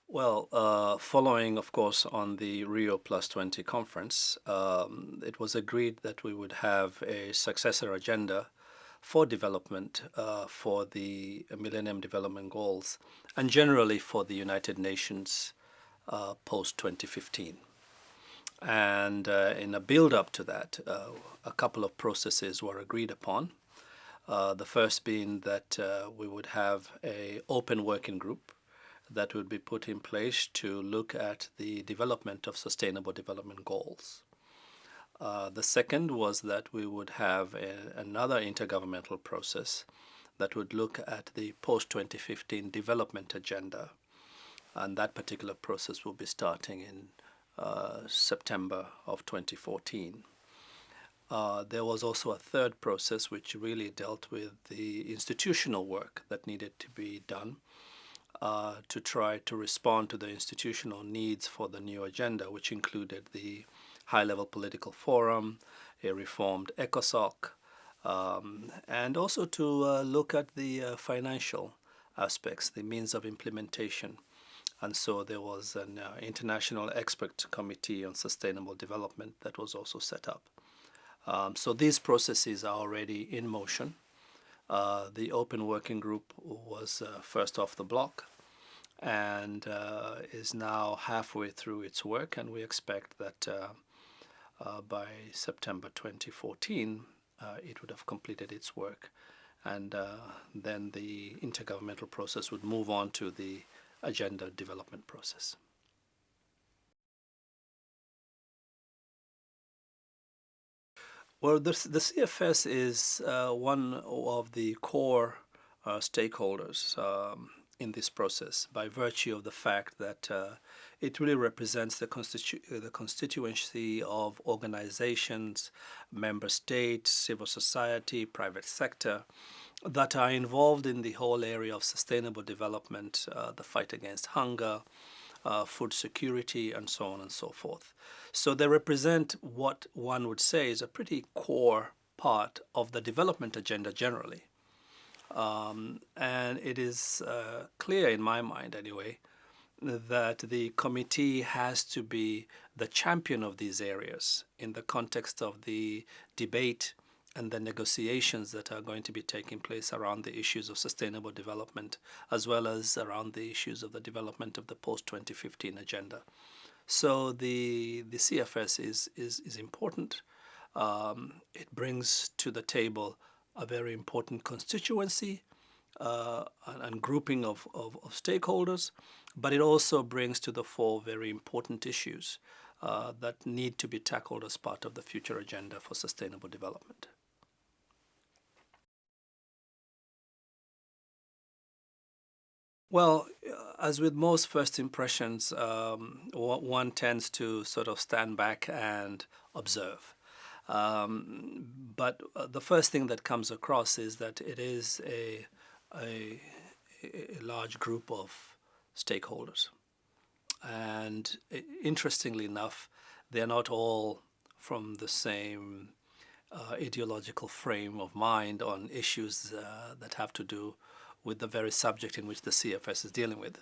Well, following, of course, on the Rio Plus 20 conference, it was agreed that we would have a successor agenda for development for the Millennium Development Goals and generally for the United Nations post 2015. And in a build up to that, a couple of processes were agreed upon. The first being that we would have an open working group that would be put in place to look at the development of sustainable development goals. The second was that we would have another intergovernmental process that would look at the post-2015 development agenda. And that particular process will be starting in September of 2014. There was also a third process which really dealt with the institutional work that needed to be done to try to respond to the institutional needs for the new agenda, which included the high-level political forum, a reformed ECOSOC, and also to look at the financial aspects, the means of implementation. And so there was an international expert committee on sustainable development that was also set up. So these processes are already in motion. The open working group was first off the block and is now halfway through its work, and we expect that by September 2014 it would have completed its work, and then the intergovernmental process would move on to the agenda development process. Well, the CFS is one of the core stakeholders in this process by virtue of the fact that it really represents the constituency of organizations, member states, civil society, private sector that are involved in the whole area of sustainable development, the fight against hunger, food security, and so on and so forth. So they represent what one would say is a pretty core part of the development agenda generally. And it is clear in my mind anyway that the committee has to be the champion of these areas in the context of the debate and the negotiations that are going to be taking place around the issues of sustainable development, as well as around the issues of the development of the post-2015 agenda. So the CFS is important. It brings to the table a very important constituency and grouping of stakeholders, but it also brings to the fore very important issues that need to be tackled as part of the future agenda for sustainable development. Well, as with most first impressions, one tends to sort of stand back and observe. But the first thing that comes across is that it is a large group of stakeholders. And interestingly enough, they're not all from the same ideological frame of mind on issues that have to do with the very subject in which the CFS is dealing with.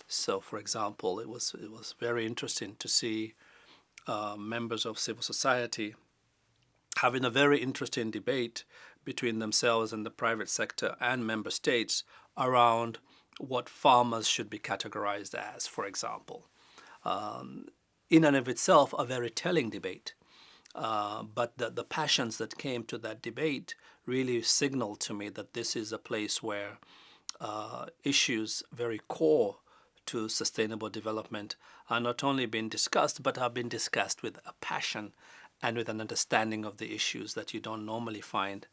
So, for example, it was very interesting to see members of civil society having a very interesting debate between themselves and the private sector and member states around what farmers should be categorized as, for example. In and of itself, a very telling debate. But the passions that came to that debate really signaled to me that this is a place where issues very core to sustainable development are not only being discussed, but have been discussed with a passion and with an understanding of the issues that you don't normally find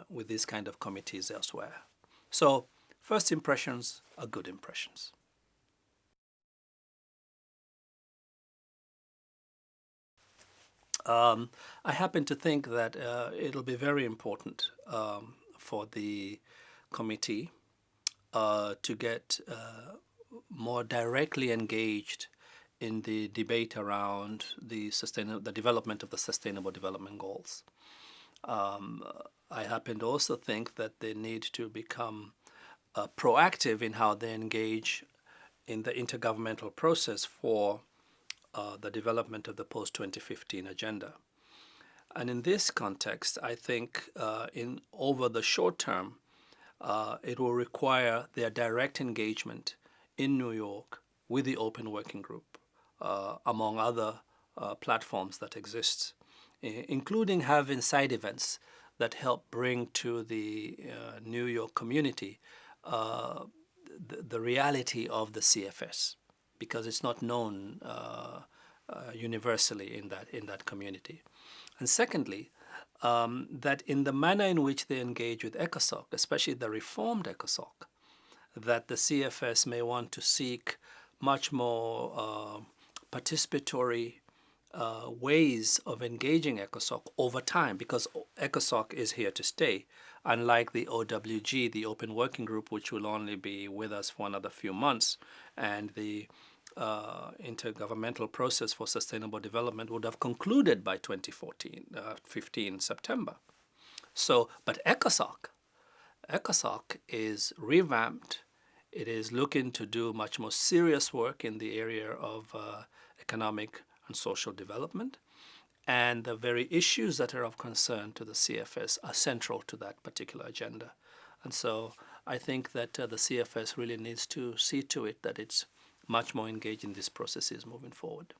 with these kind of committees elsewhere. So first impressions are good impressions. I happen to think that it'll be very important for the committee to get more directly engaged in the debate around the development of the Sustainable Development Goals. I happen to also think that they need to become proactive in how they engage in the intergovernmental process for the development of the post-2015 agenda. And in this context, I think in over the short term, it will require their direct engagement in New York with the Open Working Group, among other platforms that exist, including having side events that help bring to the New York community the reality of the CFS, because it's not known universally in that community. And secondly, that in the manner in which they engage with ECOSOC, especially the reformed ECOSOC, that the CFS may want to seek much more participatory ways of engaging ECOSOC over time, because ECOSOC is here to stay, unlike the OWG, the Open Working Group, which will only be with us for another few months, and the intergovernmental process for sustainable development would have concluded by 15 September. So, but ECOSOC is revamped. It is looking to do much more serious work in the area of economic and social development. And the very issues that are of concern to the CFS are central to that particular agenda. And so I think that the CFS really needs to see to it that it's much more engaged in these processes moving forward.